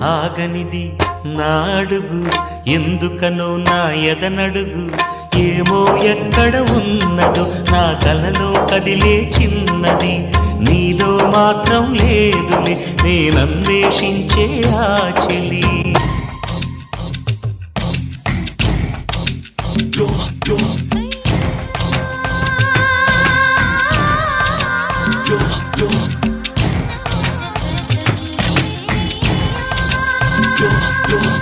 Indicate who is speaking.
Speaker 1: ఆగనిది నా అడుగు ఎందుకనో నా ఎదనడుగు ఏమో ఎక్కడ ఉన్నదో నా కలలో కదిలే చిన్నది నీలో మాత్రం లేదులే నేనన్వేషించే ఆ చెలి
Speaker 2: Yo